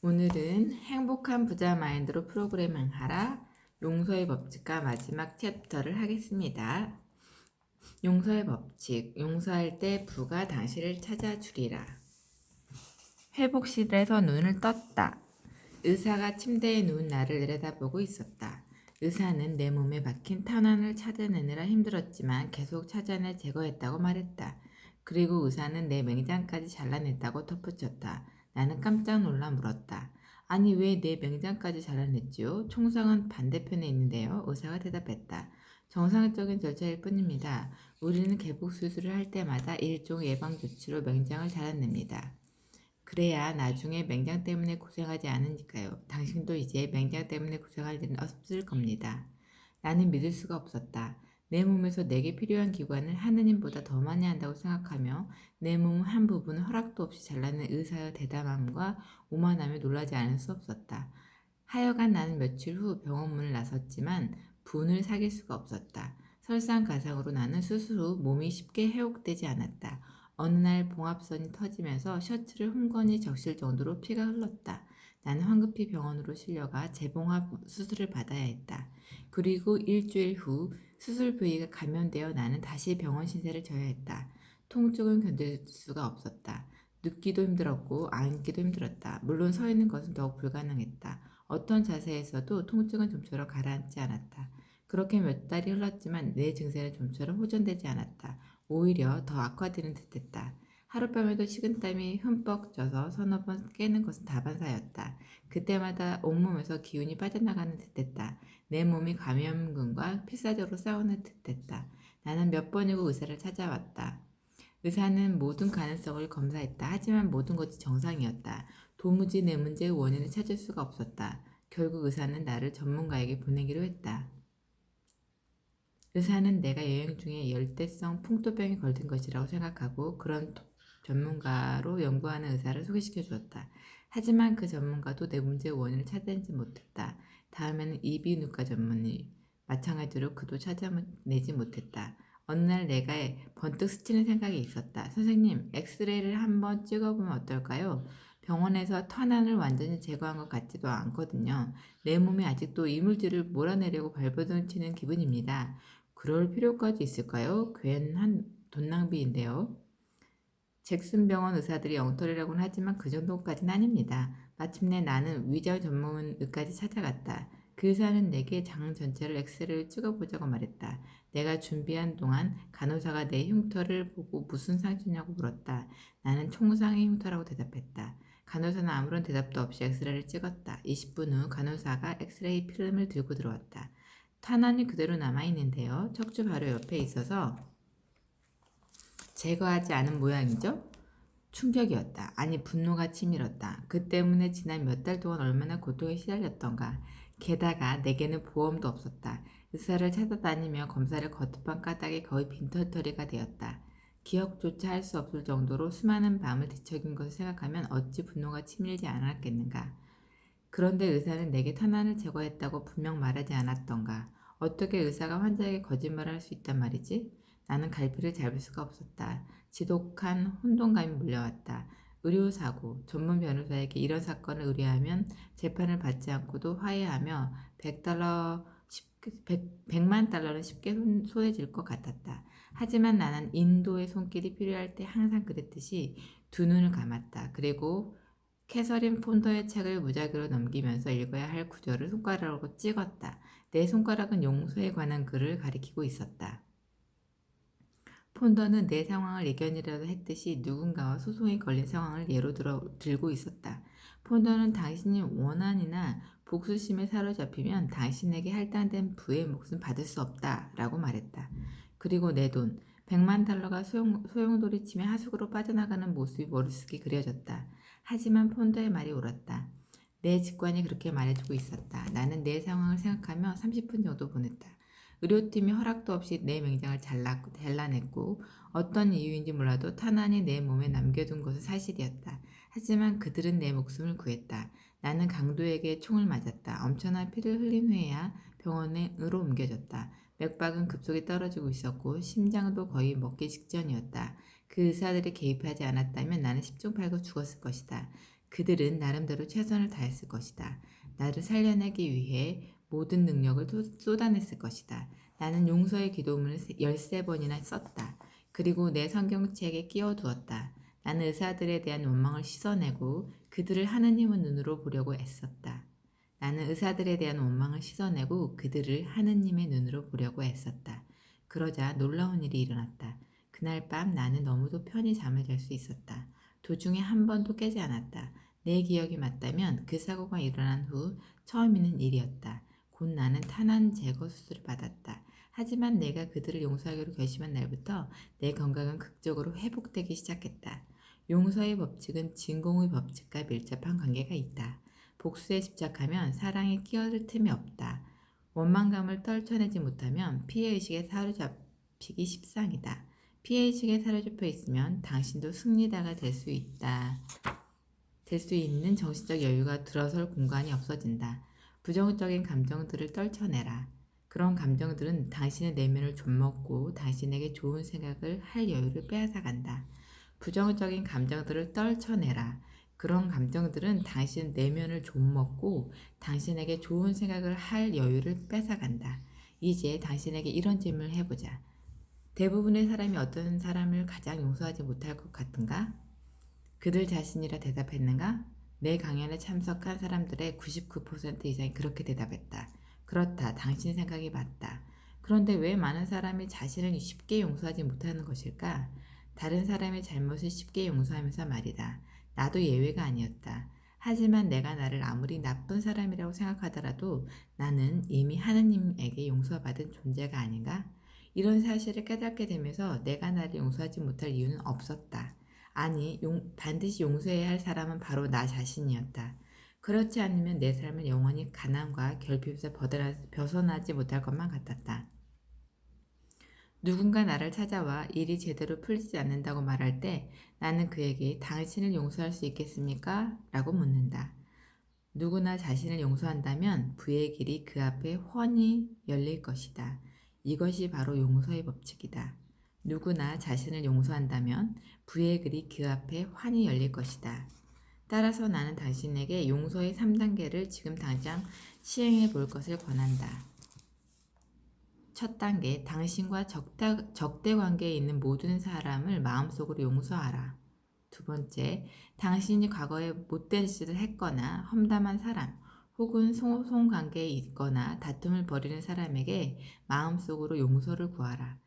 오늘은 행복한 부자 마인드로 프로그래밍 하라 용서의 법칙과 마지막 챕터를 하겠습니다. 용서의 법칙, 용서할 때 부가 당신을 찾아주리라. 회복실에서 눈을 떴다. 의사가 침대에 누운 나를 내려다보고 있었다. 의사는 내 몸에 박힌 탄환을 찾아내느라 힘들었지만 계속 찾아내 제거했다고 말했다. 그리고 의사는 내 맹장까지 잘라냈다고 덧붙였다. 나는 깜짝 놀라 물었다. 아니 왜 내 맹장까지 잘라냈지요? 총상은 반대편에 있는데요. 의사가 대답했다. 정상적인 절차일 뿐입니다. 우리는 개복 수술을 할 때마다 일종 예방 조치로 맹장을 잘라냅니다. 그래야 나중에 맹장 때문에 고생하지 않으니까요. 당신도 이제 맹장 때문에 고생할 일은 없을 겁니다. 나는 믿을 수가 없었다. 내 몸에서 내게 필요한 기관을 하느님보다 더 많이 한다고 생각하며 내 몸 한 부분을 허락도 없이 잘라낸 의사의 대담함과 오만함에 놀라지 않을 수 없었다. 하여간 나는 며칠 후 병원 문을 나섰지만 분을 사귈 수가 없었다. 설상가상으로 나는 수술 후 몸이 쉽게 회복되지 않았다. 어느 날 봉합선이 터지면서 셔츠를 흠건히 적실 정도로 피가 흘렀다. 나는 황급히 병원으로 실려가 재봉합 수술을 받아야 했다. 그리고 일주일 후 수술 부위가 감염되어 나는 다시 병원 신세를 져야 했다. 통증은 견딜 수가 없었다. 눕기도 힘들었고 앉기도 힘들었다. 물론 서 있는 것은 더욱 불가능했다. 어떤 자세에서도 통증은 좀처럼 가라앉지 않았다. 그렇게 몇 달이 흘렀지만 내 증세는 좀처럼 호전되지 않았다. 오히려 더 악화되는 듯했다. 하룻밤에도 식은땀이 흠뻑 쪄서 서너 번 깨는 것은 다반사였다. 그때마다 온몸에서 기운이 빠져나가는 듯했다. 내 몸이 감염균과 필사적으로 싸우는 듯했다. 나는 몇 번이고 의사를 찾아왔다. 의사는 모든 가능성을 검사했다. 하지만 모든 것이 정상이었다. 도무지 내 문제의 원인을 찾을 수가 없었다. 결국 의사는 나를 전문가에게 보내기로 했다. 의사는 내가 여행 중에 열대성 풍토병에 걸린 것이라고 생각하고 그런 전문가로 연구하는 의사를 소개시켜 주었다. 하지만 그 전문가도 내 문제의 원인을 찾아내지 못했다. 다음에는 이비인후과 전문의, 마찬가지로 그도 찾아내지 못했다. 어느 날 내가 번뜩 스치는 생각이 있었다. 선생님, 엑스레이를 한번 찍어보면 어떨까요? 병원에서 탄환을 완전히 제거한 것 같지도 않거든요. 내 몸에 아직도 이물질을 몰아내려고 발버둥치는 기분입니다. 그럴 필요까지 있을까요? 괜한 돈 낭비인데요. 잭슨 병원 의사들이 엉터리라고는 하지만 그 정도까지는 아닙니다. 마침내 나는 위장 전문의까지 찾아갔다. 그 의사는 내게 장 전체를 엑스레이를 찍어보자고 말했다. 내가 준비한 동안 간호사가 내 흉터를 보고 무슨 상처냐고 물었다. 나는 총상의 흉터라고 대답했다. 간호사는 아무런 대답도 없이 엑스레이를 찍었다. 20분 후 간호사가 엑스레이 필름을 들고 들어왔다. 탄환이 그대로 남아있는데요. 척추 바로 옆에 있어서 제거하지 않은 모양이죠. 충격이었다. 아니 분노가 치밀었다. 그 때문에 지난 몇 달 동안 얼마나 고통에 시달렸던가. 게다가 내게는 보험도 없었다. 의사를 찾아다니며 검사를 거듭한 까닭에 거의 빈털터리가 되었다. 기억조차 할 수 없을 정도로 수많은 밤을 뒤척인 것을 생각하면 어찌 분노가 치밀지 않았겠는가. 그런데 의사는 내게 탄환을 제거했다고 분명 말하지 않았던가. 어떻게 의사가 환자에게 거짓말을 할 수 있단 말이지? 나는 갈피를 잡을 수가 없었다. 지독한 혼돈감이 물려왔다. 의료사고, 전문 변호사에게 이런 사건을 의뢰하면 재판을 받지 않고도 화해하며 100만 달러는 쉽게 손해질 것 같았다. 하지만 나는 인도의 손길이 필요할 때 항상 그랬듯이 두 눈을 감았다. 그리고 캐서린 폰더의 책을 무작위로 넘기면서 읽어야 할 구절을 손가락으로 찍었다. 내 손가락은 용서에 관한 글을 가리키고 있었다. 폰더는 내 상황을 예견이라도 했듯이 누군가와 소송이 걸린 상황을 예로 들고 있었다. 폰더는 당신이 원한이나 복수심에 사로잡히면 당신에게 할당된 부의 몫은 받을 수 없다 라고 말했다. 그리고 내 돈, 100만 달러가 소용돌이치며 하수구로 빠져나가는 모습이 머릿속에 그려졌다. 하지만 폰더의 말이 옳았다. 내 직관이 그렇게 말해주고 있었다. 나는 내 상황을 생각하며 30분 정도 보냈다. 의료팀이 허락도 없이 내 맹장을 잘라냈고 어떤 이유인지 몰라도 탄환이 내 몸에 남겨둔 것은 사실이었다. 하지만 그들은 내 목숨을 구했다. 나는 강도에게 총을 맞았다. 엄청난 피를 흘린 후에야 병원으로 옮겨졌다. 맥박은 급속히 떨어지고 있었고 심장도 거의 먹기 직전이었다. 그 의사들이 개입하지 않았다면 나는 10중 8구 죽었을 것이다. 그들은 나름대로 최선을 다했을 것이다. 나를 살려내기 위해 모든 능력을 쏟아냈을 것이다. 나는 용서의 기도문을 13번이나 썼다. 그리고 내 성경책에 끼워두었다. 나는 의사들에 대한 원망을 씻어내고 그들을 하느님의 눈으로 보려고 애썼다. 나는 의사들에 대한 원망을 씻어내고 그들을 하느님의 눈으로 보려고 애썼다. 그러자 놀라운 일이 일어났다. 그날 밤 나는 너무도 편히 잠을 잘 수 있었다. 도중에 한 번도 깨지 않았다. 내 기억이 맞다면 그 사고가 일어난 후 처음 있는 일이었다. 곧 나는 탄환 제거 수술을 받았다. 하지만 내가 그들을 용서하기로 결심한 날부터 내 건강은 극적으로 회복되기 시작했다. 용서의 법칙은 진공의 법칙과 밀접한 관계가 있다. 복수에 집착하면 사랑에 끼어들 틈이 없다. 원망감을 떨쳐내지 못하면 피해의식에 사로잡히기 십상이다. 피해의식에 사로잡혀 있으면 당신도 승리자가 될 수 있는 정신적 여유가 들어설 공간이 없어진다. 부정적인 감정들을 떨쳐내라. 그런 감정들은 당신의 내면을 좀먹고 당신에게 좋은 생각을 할 여유를 빼앗아간다. 부정적인 감정들을 떨쳐내라. 그런 감정들은 당신 내면을 좀먹고 당신에게 좋은 생각을 할 여유를 뺏어간다. 이제 당신에게 이런 질문을 해보자. 대부분의 사람이 어떤 사람을 가장 용서하지 못할 것 같은가? 그들 자신이라 대답했는가? 내 강연에 참석한 사람들의 99% 이상이 그렇게 대답했다. 그렇다. 당신 생각이 맞다. 그런데 왜 많은 사람이 자신을 쉽게 용서하지 못하는 것일까? 다른 사람의 잘못을 쉽게 용서하면서 말이다. 나도 예외가 아니었다. 하지만 내가 나를 아무리 나쁜 사람이라고 생각하더라도 나는 이미 하느님에게 용서받은 존재가 아닌가? 이런 사실을 깨닫게 되면서 내가 나를 용서하지 못할 이유는 없었다. 아니, 반드시 용서해야 할 사람은 바로 나 자신이었다. 그렇지 않으면 내 삶은 영원히 가난과 결핍에서 벗어나지 못할 것만 같았다. 누군가 나를 찾아와 일이 제대로 풀리지 않는다고 말할 때 나는 그에게 당신을 용서할 수 있겠습니까? 라고 묻는다. 누구나 자신을 용서한다면 부의 길이 그 앞에 훤히 열릴 것이다. 이것이 바로 용서의 법칙이다. 누구나 자신을 용서한다면 부의 길이 그 앞에 환히 열릴 것이다. 따라서 나는 당신에게 용서의 3단계를 지금 당장 시행해 볼 것을 권한다. 첫 단계, 당신과 적대 관계에 있는 모든 사람을 마음속으로 용서하라. 두 번째, 당신이 과거에 못된 짓을 했거나 험담한 사람, 혹은 소송 관계에 있거나 다툼을 벌이는 사람에게 마음속으로 용서를 구하라.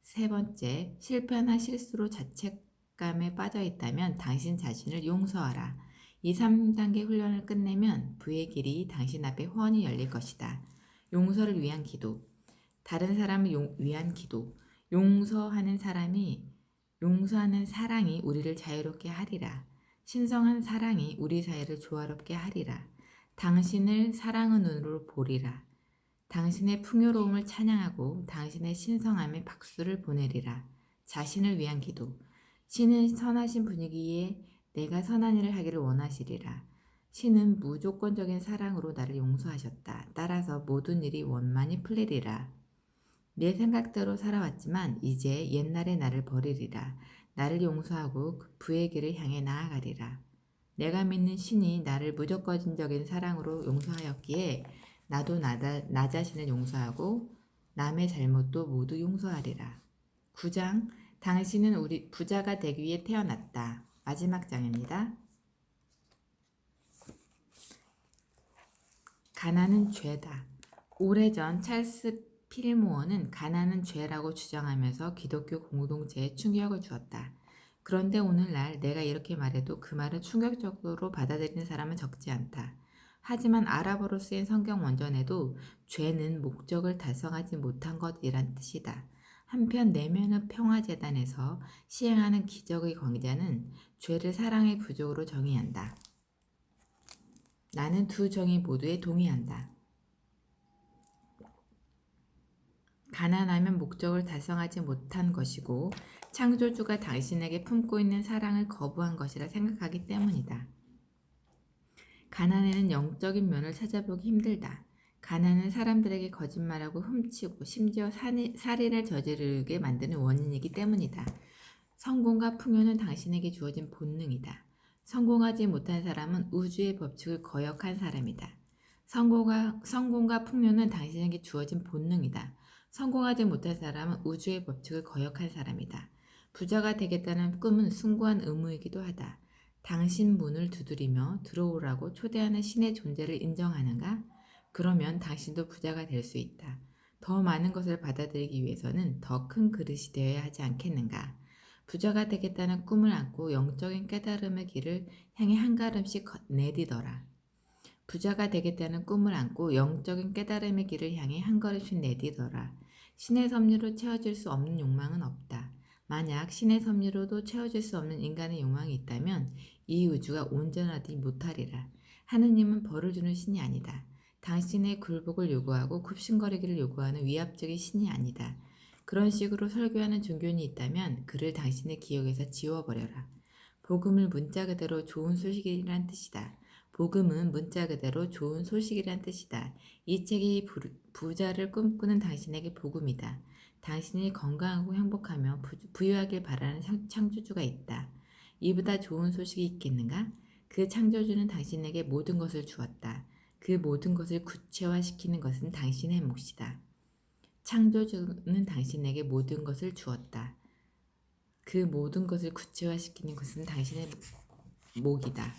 세 번째, 실패나 실수로 자책감에 빠져 있다면 당신 자신을 용서하라. 이 3단계 훈련을 끝내면 부의 길이 당신 앞에 훤히 열릴 것이다. 용서를 위한 기도. 다른 사람을 위한 기도. 용서하는 사랑이 우리를 자유롭게 하리라. 신성한 사랑이 우리 사이를 조화롭게 하리라. 당신을 사랑의 눈으로 보리라. 당신의 풍요로움을 찬양하고 당신의 신성함에 박수를 보내리라. 자신을 위한 기도. 신은 선하신 분위기에 내가 선한 일을 하기를 원하시리라. 신은 무조건적인 사랑으로 나를 용서하셨다. 따라서 모든 일이 원만히 풀리리라. 내 생각대로 살아왔지만 이제 옛날의 나를 버리리라. 나를 용서하고 부의 길을 향해 나아가리라. 내가 믿는 신이 나를 무조건적인 사랑으로 용서하였기에 나도 나 자신을 용서하고 남의 잘못도 모두 용서하리라. 9장, 당신은 우리 부자가 되기 위해 태어났다. 마지막 장입니다. 가난은 죄다. 오래전 찰스 필모어는 가난은 죄라고 주장하면서 기독교 공동체에 충격을 주었다. 그런데 오늘날 내가 이렇게 말해도 그 말을 충격적으로 받아들이는 사람은 적지 않다. 하지만 아랍어로 쓰인 성경 원전에도 죄는 목적을 달성하지 못한 것이란 뜻이다. 한편 내면의 평화재단에서 시행하는 기적의 광자는 죄를 사랑의 부족으로 정의한다. 나는 두 정의 모두에 동의한다. 가난하면 목적을 달성하지 못한 것이고 창조주가 당신에게 품고 있는 사랑을 거부한 것이라 생각하기 때문이다. 가난에는 영적인 면을 찾아보기 힘들다. 가난은 사람들에게 거짓말하고 훔치고 심지어 살인을 저지르게 만드는 원인이기 때문이다. 성공과 풍요는 당신에게 주어진 본능이다. 성공하지 못한 사람은 우주의 법칙을 거역한 사람이다. 성공과 풍요는 당신에게 주어진 본능이다. 성공하지 못한 사람은 우주의 법칙을 거역한 사람이다. 부자가 되겠다는 꿈은 숭고한 의무이기도 하다. 당신 문을 두드리며 들어오라고 초대하는 신의 존재를 인정하는가? 그러면 당신도 부자가 될 수 있다. 더 많은 것을 받아들이기 위해서는 더 큰 그릇이 되어야 하지 않겠는가? 부자가 되겠다는 꿈을 안고 영적인 깨달음의 길을 향해 한 걸음씩 내디더라. 부자가 되겠다는 꿈을 안고 영적인 깨달음의 길을 향해 한 걸음씩 내디더라. 신의 섭리로 채워질 수 없는 욕망은 없다. 만약 신의 섭리로도 채워질 수 없는 인간의 욕망이 있다면 이 우주가 온전하지 못하리라. 하느님은 벌을 주는 신이 아니다. 당신의 굴복을 요구하고 굽신거리기를 요구하는 위압적인 신이 아니다. 그런 식으로 설교하는 종교인이 있다면 그를 당신의 기억에서 지워버려라. 복음을 문자 그대로 좋은 소식이란 뜻이다. 복음은 문자 그대로 좋은 소식이란 뜻이다. 이 책이 부자를 꿈꾸는 당신에게 복음이다. 당신이 건강하고 행복하며 부유하길 바라는 창조주가 있다. 이보다 좋은 소식이 있겠는가? 그 창조주는 당신에게 모든 것을 주었다. 그 모든 것을 구체화시키는 것은 당신의 몫이다. 창조주는 당신에게 모든 것을 주었다. 그 모든 것을 구체화시키는 것은 당신의 몫이다.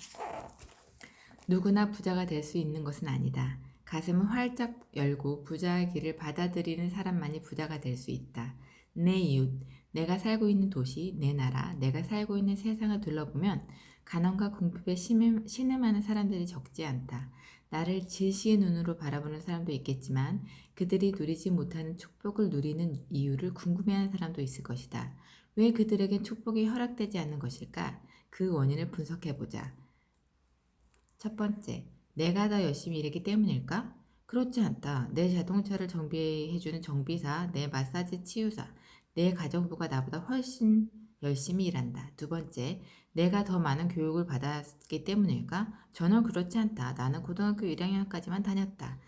누구나 부자가 될 수 있는 것은 아니다. 가슴을 활짝 열고 부자의 길을 받아들이는 사람만이 부자가 될 수 있다. 내 이웃, 내가 살고 있는 도시, 내 나라, 내가 살고 있는 세상을 둘러보면 가난과 궁핍에 신음하는 사람들이 적지 않다. 나를 질시의 눈으로 바라보는 사람도 있겠지만 그들이 누리지 못하는 축복을 누리는 이유를 궁금해하는 사람도 있을 것이다. 왜 그들에겐 축복이 허락되지 않는 것일까? 그 원인을 분석해보자. 첫 번째, 내가 더 열심히 일했기 때문일까? 그렇지 않다. 내 자동차를 정비해주는 정비사, 내 마사지 치유사, 내 가정부가 나보다 훨씬 열심히 일한다. 두 번째, 내가 더 많은 교육을 받았기 때문일까? 전혀 그렇지 않다. 나는 고등학교 1학년까지만 다녔다.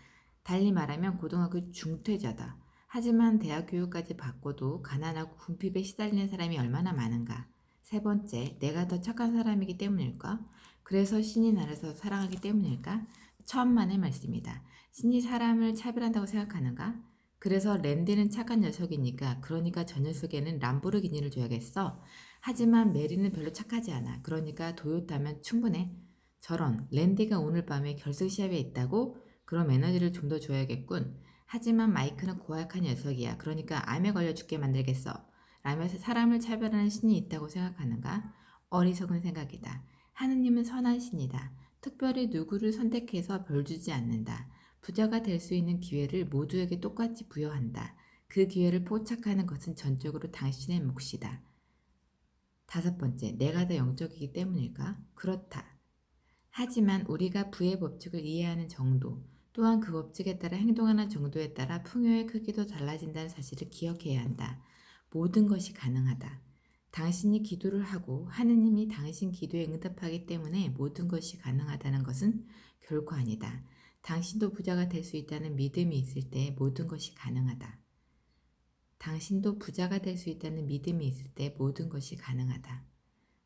달리 말하면 고등학교 중퇴자다. 하지만 대학 교육까지 받고도 가난하고 궁핍에 시달리는 사람이 얼마나 많은가? 세 번째, 내가 더 착한 사람이기 때문일까? 그래서 신이 나를 더 사랑하기 때문일까? 천만의 말씀이다. 신이 사람을 차별한다고 생각하는가? 그래서 랜디는 착한 녀석이니까 그러니까 저 녀석에는 람보르기니를 줘야겠어. 하지만 메리는 별로 착하지 않아. 그러니까 도요타면 충분해. 저런, 랜디가 오늘 밤에 결승 시합에 있다고? 그럼 에너지를 좀 더 줘야겠군. 하지만 마이크는 고약한 녀석이야. 그러니까 암에 걸려 죽게 만들겠어. 라면서 사람을 차별하는 신이 있다고 생각하는가? 어리석은 생각이다. 하느님은 선한 신이다. 특별히 누구를 선택해서 벌 주지 않는다. 부자가 될 수 있는 기회를 모두에게 똑같이 부여한다. 그 기회를 포착하는 것은 전적으로 당신의 몫이다. 다섯 번째, 내가 더 영적이기 때문일까? 그렇다. 하지만 우리가 부의 법칙을 이해하는 정도, 또한 그 법칙에 따라 행동하는 정도에 따라 풍요의 크기도 달라진다는 사실을 기억해야 한다. 모든 것이 가능하다. 당신이 기도를 하고 하느님이 당신 기도에 응답하기 때문에 모든 것이 가능하다는 것은 결코 아니다. 당신도 부자가 될 수 있다는 믿음이 있을 때 모든 것이 가능하다. 당신도 부자가 될 수 있다는 믿음이 있을 때 모든 것이 가능하다.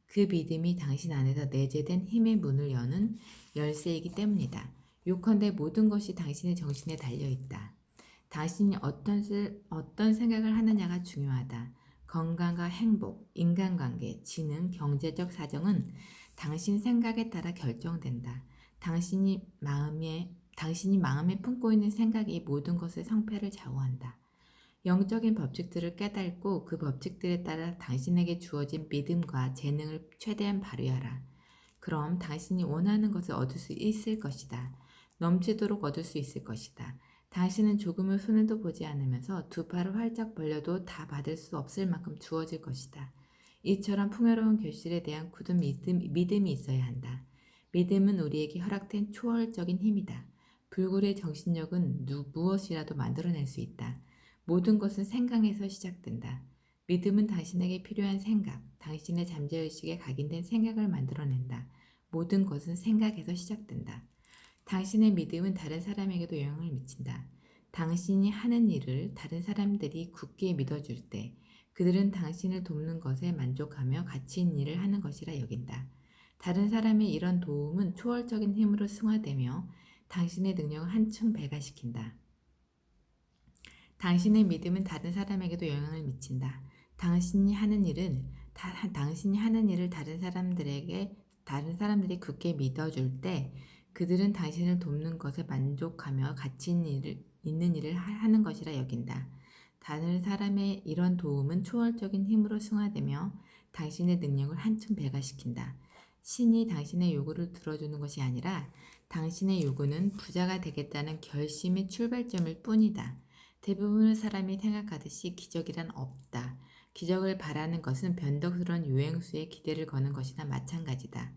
그 믿음이 당신 안에서 내재된 힘의 문을 여는 열쇠이기 때문이다. 요컨대 모든 것이 당신의 정신에 달려있다. 당신이 어떤 생각을 하느냐가 중요하다. 건강과 행복, 인간관계, 지능, 경제적 사정은 당신 생각에 따라 결정된다. 당신이 마음에 품고 있는 생각이 모든 것의 성패를 좌우한다. 영적인 법칙들을 깨닫고 그 법칙들에 따라 당신에게 주어진 믿음과 재능을 최대한 발휘하라. 그럼 당신이 원하는 것을 얻을 수 있을 것이다. 넘치도록 얻을 수 있을 것이다. 당신은 조금의 손해도 보지 않으면서 두 팔을 활짝 벌려도 다 받을 수 없을 만큼 주어질 것이다. 이처럼 풍요로운 결실에 대한 굳은 믿음이 있어야 한다. 믿음은 우리에게 허락된 초월적인 힘이다. 불굴의 정신력은 무엇이라도 만들어낼 수 있다. 모든 것은 생각에서 시작된다. 믿음은 당신에게 필요한 생각, 당신의 잠재의식에 각인된 생각을 만들어낸다. 모든 것은 생각에서 시작된다. 당신의 믿음은 다른 사람에게도 영향을 미친다. 당신이 하는 일을 다른 사람들이 굳게 믿어줄 때 그들은 당신을 돕는 것에 만족하며 가치 있는 일을 하는 것이라 여긴다. 다른 사람의 이런 도움은 초월적인 힘으로 승화되며 당신의 능력을 한층 배가시킨다. 당신의 믿음은 다른 사람에게도 영향을 미친다. 당신이 하는 일을 다른 사람들이 굳게 믿어줄 때 그들은 당신을 돕는 것에 만족하며 가치 있는 일을 하는 것이라 여긴다. 다른 사람의 이런 도움은 초월적인 힘으로 승화되며 당신의 능력을 한층 배가시킨다. 신이 당신의 요구를 들어주는 것이 아니라 당신의 요구는 부자가 되겠다는 결심의 출발점일 뿐이다. 대부분의 사람이 생각하듯이 기적이란 없다. 기적을 바라는 것은 변덕스러운 유행수에 기대를 거는 것이나 마찬가지다.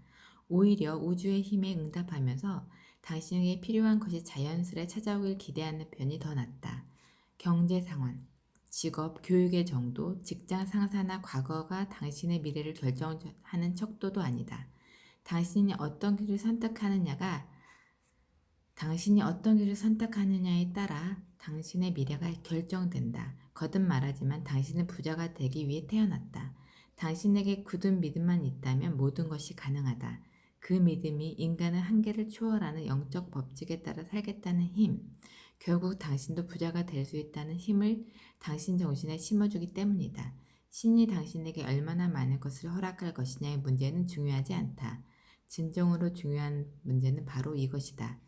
오히려 우주의 힘에 응답하면서 당신에게 필요한 것이 자연스레 찾아오길 기대하는 편이 더 낫다. 경제 상황, 직업, 교육의 정도, 직장 상사나 과거가 당신의 미래를 결정하는 척도도 아니다. 당신이 어떤 길을 선택하느냐에 따라 당신의 미래가 결정된다. 거듭 말하지만 당신은 부자가 되기 위해 태어났다. 당신에게 굳은 믿음만 있다면 모든 것이 가능하다. 그 믿음이 인간의 한계를 초월하는 영적 법칙에 따라 살겠다는 힘, 결국 당신도 부자가 될 수 있다는 힘을 당신 정신에 심어주기 때문이다. 신이 당신에게 얼마나 많은 것을 허락할 것이냐의 문제는 중요하지 않다. 진정으로 중요한 문제는 바로 이것이다.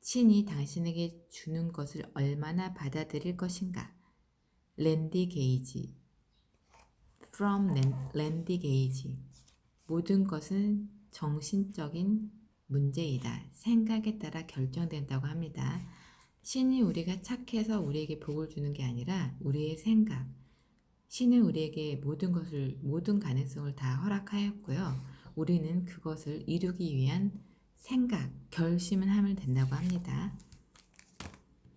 신이 당신에게 주는 것을 얼마나 받아들일 것인가. 랜디 게이지. From 랜디 게이지. 모든 것은 정신적인 문제이다. 생각에 따라 결정된다고 합니다. 신이 우리가 착해서 우리에게 복을 주는 게 아니라 우리의 생각. 신은 우리에게 모든 가능성을 다 허락하였고요. 우리는 그것을 이루기 위한 생각, 결심을 하면 된다고 합니다.